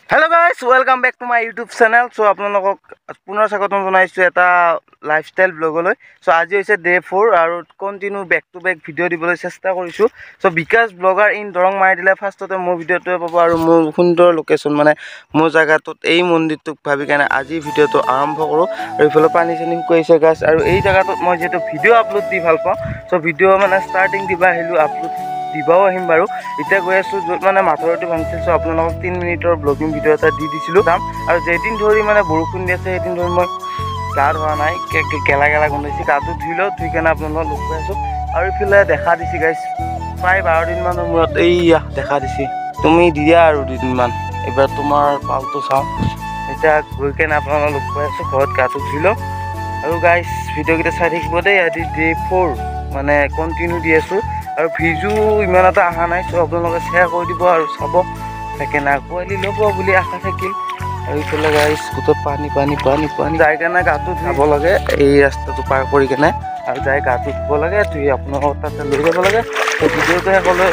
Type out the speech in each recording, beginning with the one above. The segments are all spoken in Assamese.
Hello guys, welcome back to my YouTube channel. So আপোনালোকক পুনৰ স্বাগতম জনাইছো এটা লাইফষ্টাইল ব্লগলৈ। So আজি হৈছে day 4 আৰু continue back to back video দিবলৈ চেষ্টা কৰিছো। So Bikash blogger in Darrang মাৰি দিলে ফাৰ্ষ্টতে মোৰ ভিডিওটো পাব আৰু মোৰ সুন্দৰ লোকেশন মানে মোৰ জায়গাটোত এই মন্দিৰটোক ভাবি কেনে আজি ভিডিওটো আৰম্ভ কৰো। আৰু ইফালে পানী চানি শুকাইছে গাছ আৰু এই জায়গাটোত মই যেটো ভিডিও আপলোড দি ভাল পাওঁ। So ভিডিও মানে ষ্টাৰ্টিং দিবা আহিলো আপলোড দিবাও আহিম বাৰু এতিয়া গৈ আছো যত মানে মাথৰটো ভাঙছিল। সো আপোনালোকক 3 মিনিটৰ ব্লগিং ভিডিও এটা দি দিছিলো আৰু যেদিন ধৰি মানে বৰষুণ দি আছে সেদিন ধৰি মই গা ধোৱা নাই গেলা গেলা গন্ধাইছে গাটো ধুইলো ধুই কেনে আপোনালোকক লগ পাইছো আৰু ইফালে দেখা দিছি গাইছ প্ৰায় 12 দিন মানৰ মূৰত এইয়া দেখা দিছি তুমি দিয়া আৰু 2 দিন মান এবাৰ তোমাৰ পালটো চাও এটা গৈ কেনে আপোনালোকক লগ পাইছো ঘৰত গাটো ধুইলো আৰু গাইছ ভিডিও কিটা চাই থাকিব দেই আজি ডে 4 মানে কন্টিনিউ দি আছো আৰু ভিজু ইমান এটা আহা নাই সো আপোনালোকে শেয়াৰ কৰি দিব আৰু চাব তাকে না কোৱালি লব বুলি আশা থাকিল আৰু ইফালে গাইছ গুটত পানী পানী পানী পানী যাই কেনে গাটো ধুব লাগে এই ৰাস্তাটো পাৰ কৰি কেনে আৰু যাই গাটো ধুব লাগে তুই আপোনালোকৰ তাতে লৈ যাব লাগে এই ভিডিওটো সকলোৱে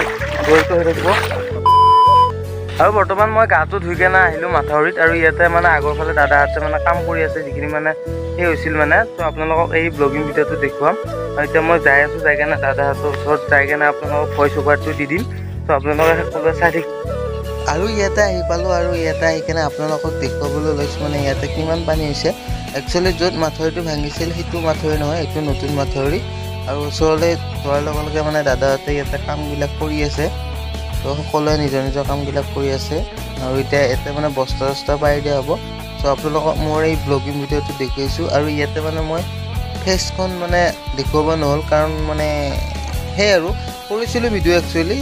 জড়িত হৈ থাকিব আৰু বৰ্তমান মই গাটো ধুই কেনে আহিলো মাথাউৰিত আৰু ইয়াতে মানে আগৰ ফালে দাদা আছে মানে কাম কৰি আছে যিখিনি মানে সেই হৈছিল মানে তো আপোনালোকক এই ব্লগিং ভিডিওটো দেখুৱাম আৰু এতিয়া মই যাই আছো যাই কেনে দাদাহঁতৰ ওচৰত যাই কেনে আপোনালোকক ভইচ ওভাৰটো দি দিম তো আপোনালোকে সকলোৱে চাই থাকি আৰু ইয়াতে আহি পালো আৰু ইয়াতে আহি কেনে আপোনালোকক দেখুৱাবলৈ লৈছো মানে ইয়াতে কিমান পানী হৈছে একচুৱেলি য'ত মাথৰিটো ভাঙিছিল সেইটো মাথৰি নহয় এইটো নতুন মাথৰি আৰু ওচৰলৈ যোৱাৰ লগে লগে মানে দাদাহঁতে ইয়াতে কামবিলাক কৰি আছে তো সকলোৱে নিজৰ নিজৰ কামবিলাক কৰি আছে আৰু এতিয়া মানে বস্তা পাই দিয়া হ'ব তো আপোনালোকক মোৰ এই ব্লগিং ভিডিওটো দেখাইছো আৰু ইয়াতে মানে মই ফেচখন মানে দেখুৱাব নহ'ল কাৰণ মানে সেই আৰু কৰিছিলো ভিডিও একচুৱেলি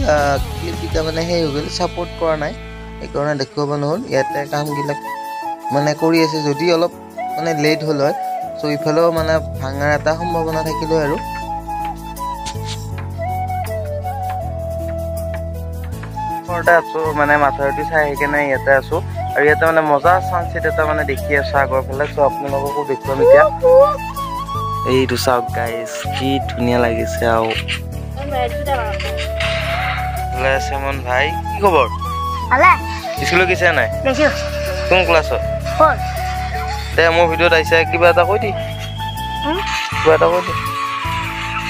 ক্লিপটা মানে সেই হৈ গ'ল সাপোৰ্ট কৰা নাই এইকাৰণে দেখুৱাব নহ'ল ইয়াতে কামবিলাক মানে কৰি আছে যদি অলপ মানে লেট হ'ল হয় সো ইফালেও মানে ভাঙাৰ এটা সম্ভাৱনা থাকিলে আৰু ঘৰতে আছো মানে মাথাউৰিটো চাই আহি কেনে ইয়াতে আছো আৰু ইয়াতে মানে মজা সানছেট এটা মানে দেখি আছো আগৰ ফালে সো আপোনালোককো দেখুৱাম এতিয়া এইটো চাওক গাইছ কি ধুনীয়া লাগিছে আৰু সেমন ভাই কি খবৰ স্কুলে গৈছে নাই কোন ক্লাছত তে মোৰ ভিডিঅ'ত আহিছে কিবা এটা কৈ দি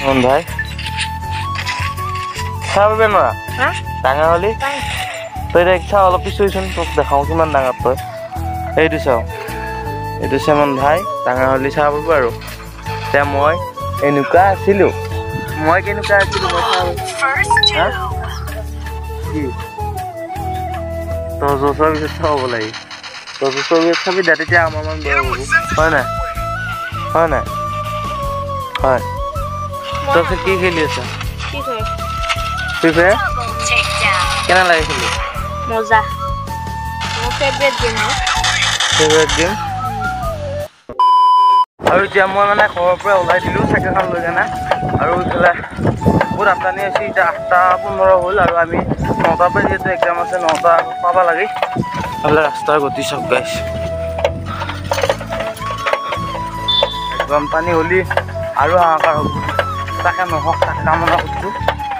মন ভাই চাব নোৱাৰা ডাঙৰ হলি তই দেখা অলপ পিছুচোন তোক দেখাও কিমান ডাঙৰ তই এইটো চাও এইটো সেমন ভাই ডাঙৰ হলি চাব পাৰিব আৰু এতিয়া মই এনেকুৱা আছিলো মই কেনেকুৱা আছিলো তজৰ পিছত চাব লাগে তজৰ পিছত চাবি দে তেতিয়া আমাৰ মান বেয়া হ'ব হয় নাই হয় তই কি খেলি আছা ফ্ৰী ফায়াৰ কেনে লাগে খেলি মজা মোৰ ফেভাৰিট গেম আৰু এতিয়া মই মানে ঘৰৰ পৰা ওলাই দিলো চাইকেলখন লৈ কেনে আৰু ইফালে বহুত আমদানি হৈছে এতিয়া 8:15 হ'ল আৰু আমি 9টাৰ পৰা যিহেতু এক্সাম আছে 9টা পাব লাগে এইফালে ৰাস্তাৰ গতি চাওক গাইছ একদম পানী হ'লি আৰু হাহাকাৰ হ'ব তাকে নহওক তাকে কামনা কৰিছোঁ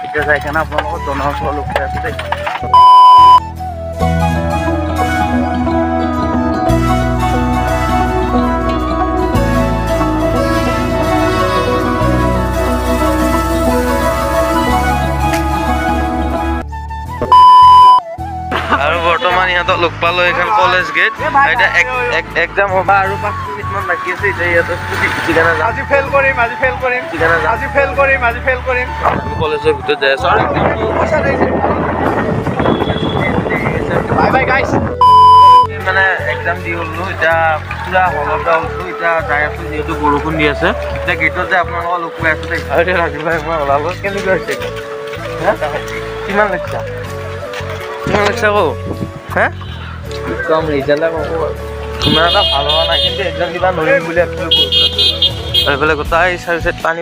এতিয়া যাই কেনে আপোনালোকৰ জনসংখ্যা লক্ষ্য আছে দেই আৰু বৰ্তমান ইহঁতক লগ পালো এখন কলেজ গেট এটা এক্সাম হ'বা আৰু 5 মিনিট মান বাকি আছে এতিয়া ইহঁতক ঠিকানা যাম আজি ফেল কৰিম ঠিকানা যাম আজি ফেল কৰিম আমি কলেজৰ ভিতৰত যাই আছো বাই বাই গাইস মানে এক্সাম দি হ'লো এতিয়া পুৰা হলতা হ'লো এতিয়া যাই আছো যেহেতু বৰষুণ দি আছে এতিয়া গেটত যে আপোনালোকক লগ পাই আছো আৰু এতিয়া ৰাতিপুৱাই মই ওলালো কেনেকুৱা হৈছে কিমান লাগিছে হ্যাঁ কম ৰেজাল্ট ইমান এটা ভাল হোৱা নাই কিন্তু এক্সাম কিবা নৰিম বুলি এইফালে গোটাই চাৰি চাইড পানী